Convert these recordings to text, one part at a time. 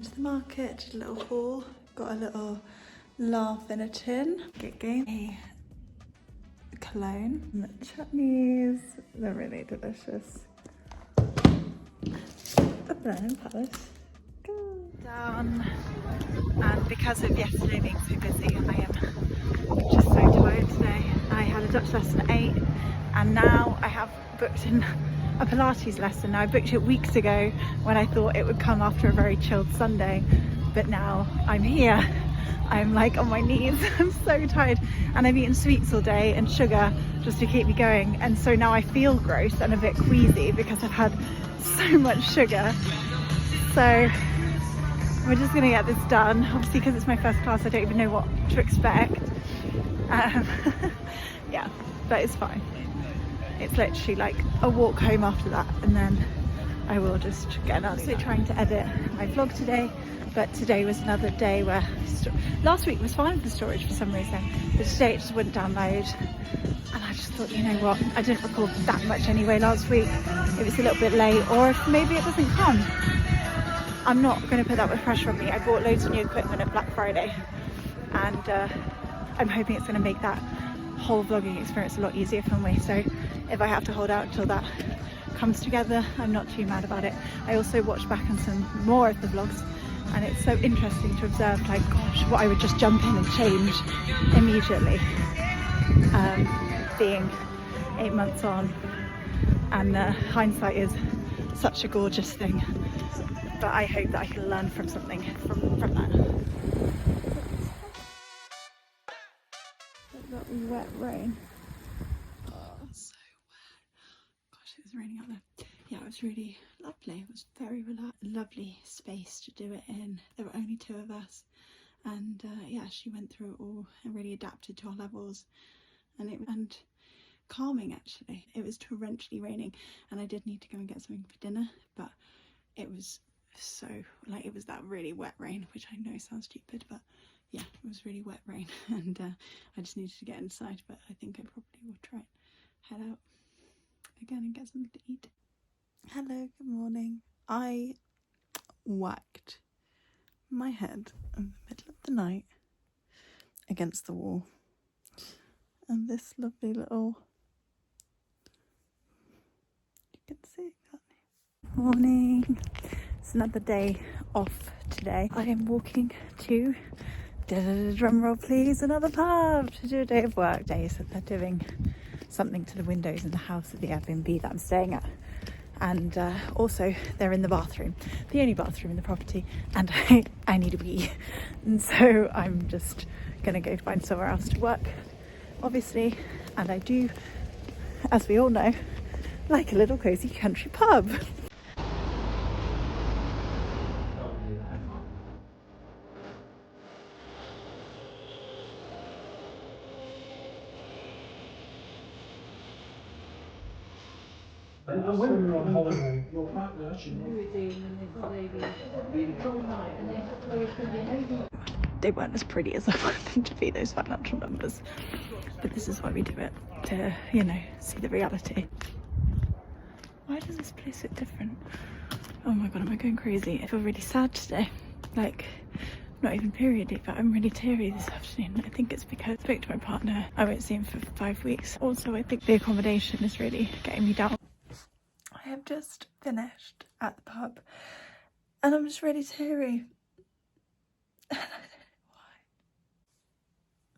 To the market, did a little haul, got a little laugh in a tin. Getting a cologne. And the chutneys, they're really delicious. The Blenheim Palace. Down, and because of yesterday being so busy, I am just so tired today. I had a Dutch lesson at 8 and now I have booked in a Pilates lesson. Now I booked it weeks ago when I thought it would come after a very chilled Sunday, but now I'm here. I'm like on my knees. I'm so tired and I've eaten sweets all day and sugar just to keep me going, and so now I feel gross and a bit queasy because I've had so much sugar. So we're just gonna get this done. Obviously because it's my first class I don't even know what to expect. Yeah, but it's fine. It's literally like a walk home after that, and then I will just get another. So trying to edit my vlog today, but today was another day where last week was fine for storage for some reason, but today it just wouldn't download. And I just thought, you know what, I didn't record that much anyway last week. If it's a little bit late, or if maybe it doesn't come, I'm not going to put that much pressure on me. I bought loads of new equipment at Black Friday, and I'm hoping it's going to make that whole vlogging experience a lot easier for me. So if I have to hold out until that comes together, I'm not too mad about it. I also watched back on some more of the vlogs, and it's so interesting to observe, like, gosh, what I would just jump in and change immediately. Being 8 months on, and hindsight is such a gorgeous thing, but I hope that I can learn from something from that. That wet rain. Oh, so wet. Gosh, it was raining out there. Yeah, it was really lovely. It was very lovely space to do it in. There were only 2 of us, and yeah, she went through it all and really adapted to our levels, and calming actually. It was torrentially raining, and I did need to go and get something for dinner, but it was so, like, it was that really wet rain, which I know sounds stupid, but yeah, it was really wet rain, and I just needed to get inside. But I think I probably will try and head out again and get something to eat. Hello, good morning. I whacked my head in the middle of the night against the wall, and this lovely little, you can see, can't you? Morning. It's another day off today. I am walking to, drum roll please, another pub to do a day of work. Days that they're doing something to the windows in the house at the Airbnb that I'm staying at, and also they're in the bathroom, the only bathroom in the property, and I need a wee, and so I'm just gonna go find somewhere else to work, obviously. And I do, as we all know, like a little cozy country pub. When we're on holiday, They weren't as pretty as I wanted them to be, those financial numbers, but this is why we do it, to, you know, see the reality. Why does this place look different? Oh my god, am I going crazy? I feel really sad today, like not even periody, but I'm really teary this afternoon. I think it's because I spoke to my partner. I won't see him for 5 weeks. Also, I think the accommodation is really getting me down. I have just finished at the pub and I'm just really teary. And I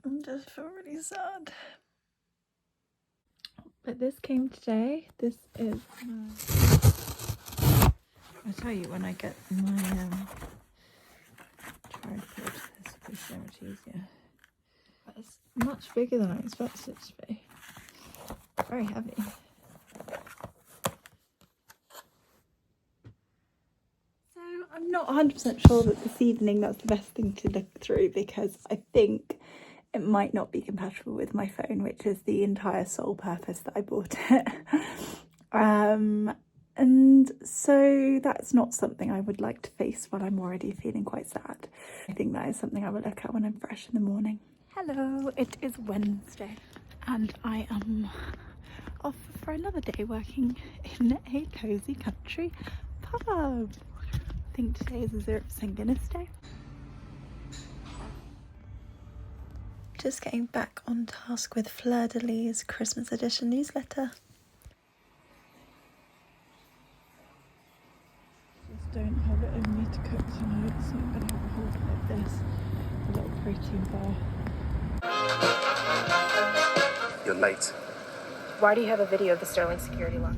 don't know why. I just feel really sad. But this came today. This is my... I'll tell you when I get my tripod, this will be so much easier. But it's much bigger than I expected it to be. Very heavy. I'm not 100% sure that this evening that's the best thing to look through, because I think it might not be compatible with my phone, which is the entire sole purpose that I bought it. And so that's not something I would like to face while I'm already feeling quite sad. I think that is something I will look at when I'm fresh in the morning. Hello, it is Wednesday and I am off for another day working in a cozy country pub. think today is a 0% Guinness day. Just getting back on task with Fleur de Lis's Christmas edition newsletter. Just don't have it in me to cook tonight, so I'm going to have a whole bit of this, a little protein bar. You're late. Why do you have a video of the Sterling security lock?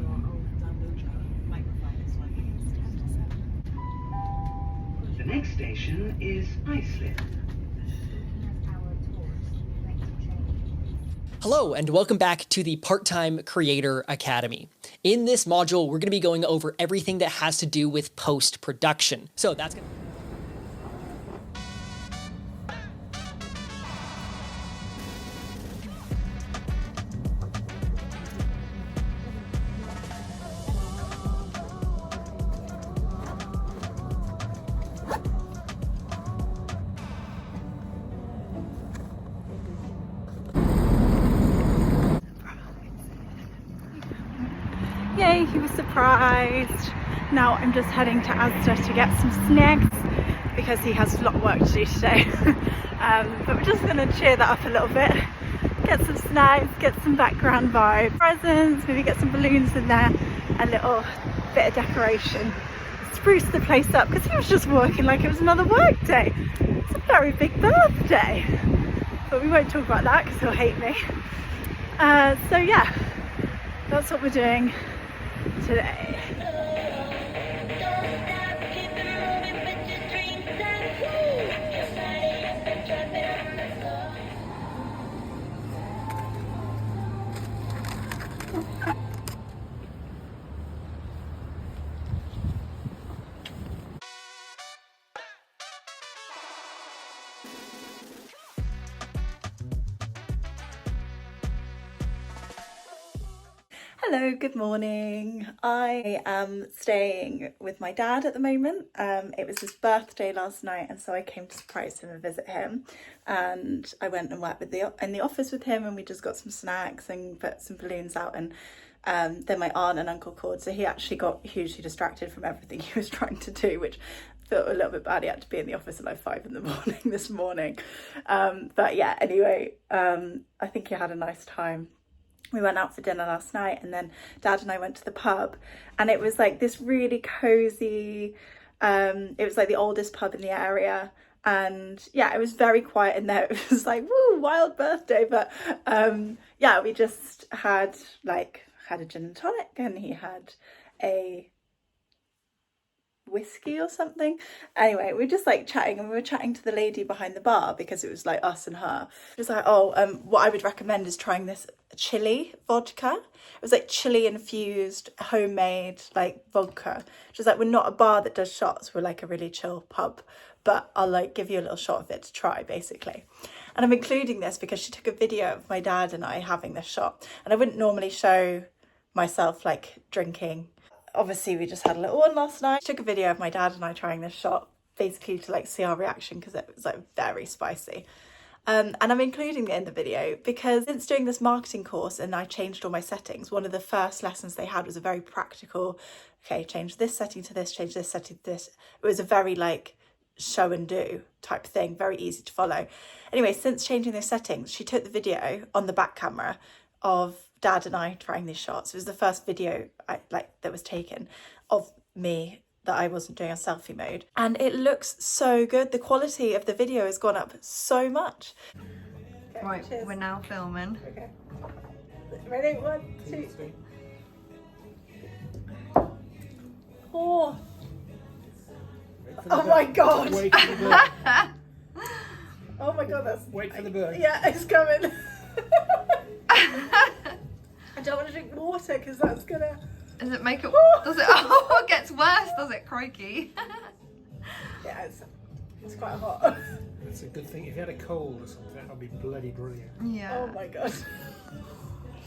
The next station is Iceland. Hello, and welcome back to the Part-Time Creator Academy. In this module, we're going to be going over everything that has to do with post-production. So that's going to... Yay, he was surprised. Now I'm just heading to Asda to get some snacks because he has a lot of work to do today. But we're just going to cheer that up a little bit. Get some snacks, get some background vibe, presents, maybe get some balloons in there, a little bit of decoration. Spruce the place up because he was just working like it was another work day. It's a very big birthday. But we won't talk about that because he'll hate me. So yeah, that's what we're doing today. Hello, good morning. I am staying with my dad at the moment. It was his birthday last night, and so I came to surprise him and visit him. And I went and worked in the office with him, and we just got some snacks and put some balloons out. And then my aunt and uncle called, so he actually got hugely distracted from everything he was trying to do, which felt a little bit bad. He had to be in the office at like 5 in the morning this morning. But yeah, anyway, I think he had a nice time. We went out for dinner last night, and then Dad and I went to the pub, and it was like this really cozy, it was like the oldest pub in the area, and yeah, it was very quiet in there. It was like, woo, wild birthday. But yeah, we just had a gin and tonic, and he had a whiskey or something. Anyway, we were just like chatting, and we were chatting to the lady behind the bar because it was like us and her. It was like, what I would recommend is trying this chili vodka. It was like chili infused homemade like vodka. She's like, we're not a bar that does shots, we're like a really chill pub, but I'll like give you a little shot of it to try, basically. And I'm including this because she took a video of my dad and I having this shot, and I wouldn't normally show myself like drinking. Obviously we just had a little one last night. Took a video of my dad and I trying this shot, basically to like see our reaction, because it was like very spicy. And I'm including it in the video because since doing this marketing course and I changed all my settings, one of the first lessons they had was a very practical, okay, change this setting to this, change this setting to this. It was a very like show and do type thing, very easy to follow. Anyway, since changing those settings, she took the video on the back camera of Dad and I trying these shots. It was the first video that was taken of me that I wasn't doing a selfie mode, and it looks so good. The quality of the video has gone up so much. Okay, right, cheers. We're now filming. Okay. Ready? 1, 2. Oh. Oh my god. Wait for the bird. Oh my god, that's... Wait for the bird. Yeah, it's coming. I don't want to drink water because that's gonna... Does it make it... Does it... Oh, it gets worse, does it? Crikey. Yeah, it's quite hot. It's a good thing. If you had a cold or something, that would be bloody brilliant. Yeah. Oh my god.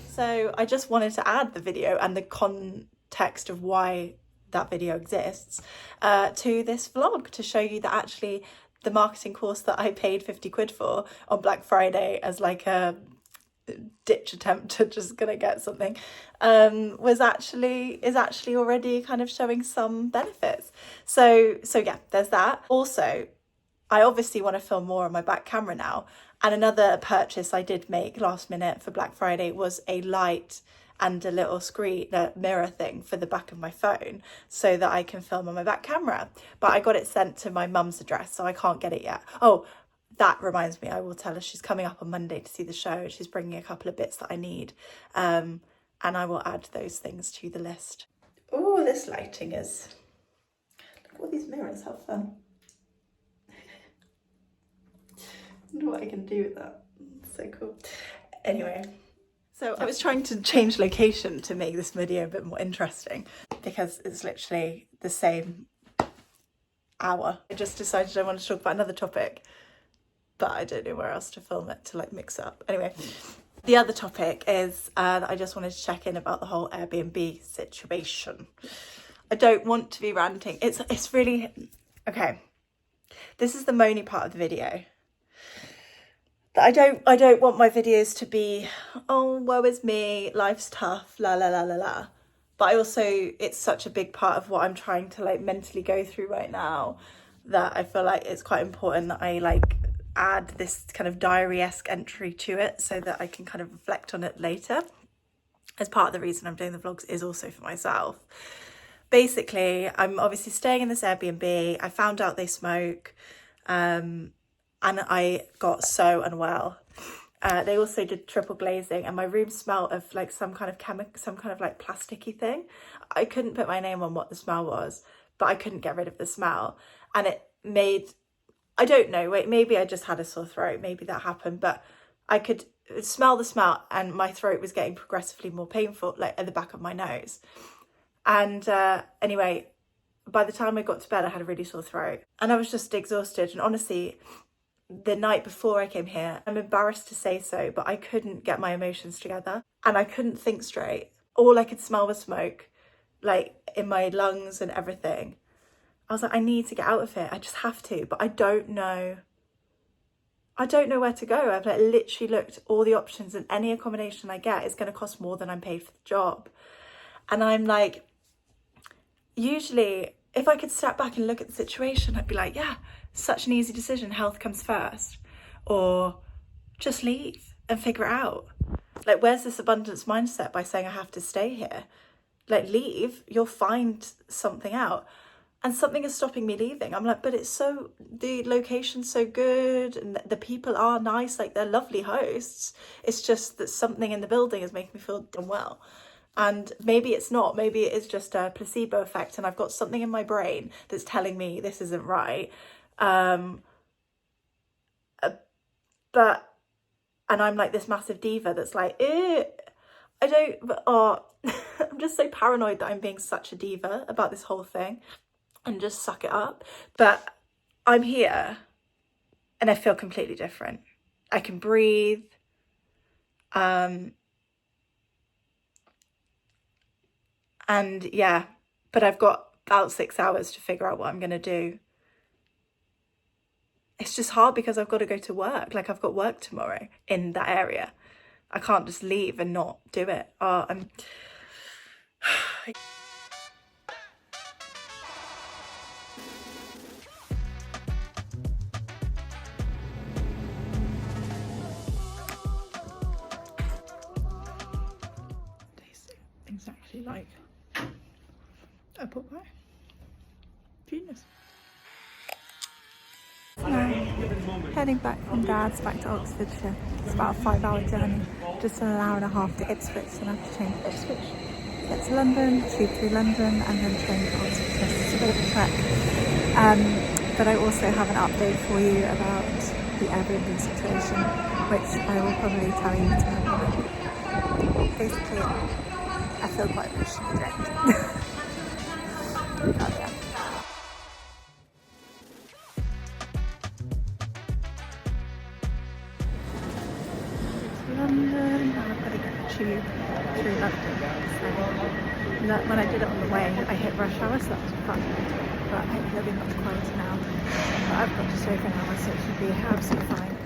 So I just wanted to add the video and the context of why that video exists to this vlog, to show you that actually the marketing course that I paid 50 quid for on Black Friday as like a ditch attempt to just gonna get something, is actually already kind of showing some benefits. So yeah, there's that. Also, I obviously want to film more on my back camera now. And another purchase I did make last minute for Black Friday was a light and a little screen, mirror thing for the back of my phone so that I can film on my back camera. But I got it sent to my mum's address, so I can't get it yet. Oh, that reminds me, I will tell her she's coming up on Monday to see the show. She's bringing a couple of bits that I need. And I will add those things to the list. Oh, this lighting is... Look at all these mirrors, how fun. I wonder what I can do with that. It's so cool. Anyway, so I was trying to change location to make this video a bit more interesting because it's literally the same hour. I just decided I wanted to talk about another topic, but I don't know where else to film it to like mix it up. Anyway, the other topic is that I just wanted to check in about the whole Airbnb situation. I don't want to be ranting. It's really... Okay, this is the moany part of the video. I don't want my videos to be, oh, woe is me, life's tough, la la la la la. But I also, it's such a big part of what I'm trying to like mentally go through right now that I feel like it's quite important that I like add this kind of diary-esque entry to it so that I can kind of reflect on it later. As part of the reason I'm doing the vlogs is also for myself. Basically, I'm obviously staying in this Airbnb. I found out they smoke. And I got so unwell. They also did triple glazing and my room smelled of like some kind of like plasticky thing. I couldn't put my name on what the smell was, but I couldn't get rid of the smell. And it made, I don't know, wait, maybe I just had a sore throat. Maybe that happened, but I could smell the smell and my throat was getting progressively more painful, like at the back of my nose. And anyway, by the time I got to bed, I had a really sore throat and I was just exhausted. And honestly, the night before I came here, I'm embarrassed to say so, but I couldn't get my emotions together and I couldn't think straight. All I could smell was smoke, like in my lungs and everything. I was like, I need to get out of here. I just have to, but I don't know where to go. I've like literally looked all the options and any accommodation I get is going to cost more than I'm paid for the job. And I'm like, usually if I could step back and look at the situation, I'd be like, yeah, such an easy decision. Health comes first. Or just leave and figure it out. Like, where's this abundance mindset by saying I have to stay here? Like, leave, you'll find something out. And something is stopping me leaving. I'm like, but it's so, the location's so good and the people are nice, like they're lovely hosts. It's just that something in the building is making me feel unwell. And maybe it's not, maybe it is just a placebo effect and I've got something in my brain that's telling me this isn't right. And I'm like this massive diva that's like, I'm just so paranoid that I'm being such a diva about this whole thing and just suck it up. But I'm here and I feel completely different. I can breathe. And yeah, but I've got about 6 hours to figure out what I'm going to do. It's just hard because I've got to go to work. Like, I've got work tomorrow in that area. I can't just leave and not do it. Tastes exactly like apple pie. Genius. Heading back from Dad's back to Oxfordshire. It's about a 5-hour journey, just an hour and a half to Ipswich, and I have to change to Ipswich, get to London, tube through London, and then train to Oxfordshire. So it's a bit of a trek. But I also have an update for you about the Airbnb situation, which I will probably tell you tomorrow. Basically, I feel quite emotionally drained. Oh yeah. London, and I've got to get the tube through London. So when I did it on the way, I hit rush hour, so that was fun. But hopefully it'll be much quieter now. But I've got just over an hour, so it should be absolutely fine.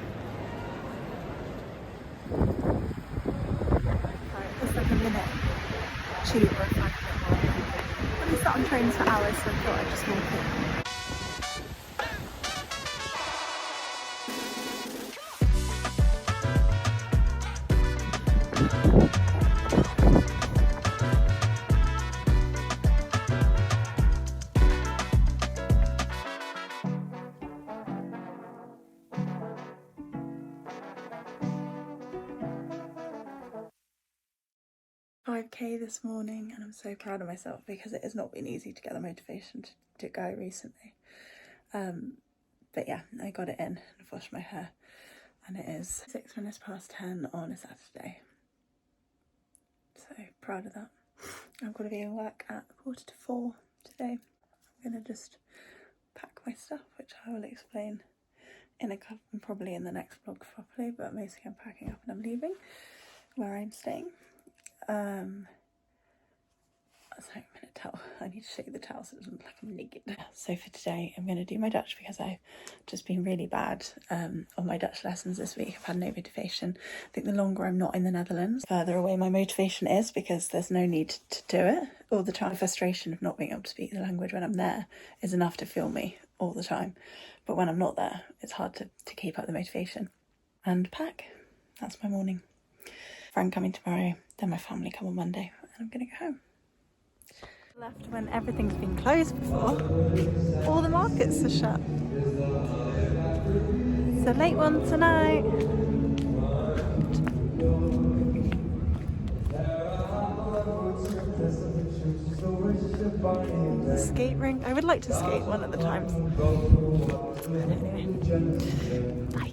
on trains for hours, so I thought I'd just walk in. 5k this morning, and I'm so proud of myself because it has not been easy to get the motivation to go recently. But yeah, I got it in. I've washed my hair, and it is 6 minutes past 10 on a Saturday. So proud of that. I've got to be in work at 3:45 today. I'm gonna just pack my stuff, which I will explain in a couple, probably in the next vlog properly, but mostly I'm packing up and I'm leaving where I'm staying. So I'm going to towel. I need to show you the towel so it doesn't look like I'm naked. So for today, I'm going to do my Dutch because I've just been really bad on my Dutch lessons this week. I've had no motivation. I think the longer I'm not in the Netherlands, the further away my motivation is because there's no need to do it all the time. The frustration of not being able to speak the language when I'm there is enough to fuel me all the time. But when I'm not there, it's hard to keep up the motivation. And pack. That's my morning. Friend coming tomorrow, then my family come on Monday, and I'm going to go home. Left when everything's been closed before. All the markets are shut. It's a late one tonight. The skate rink. I would like to skate one of the times. Anyway, bye.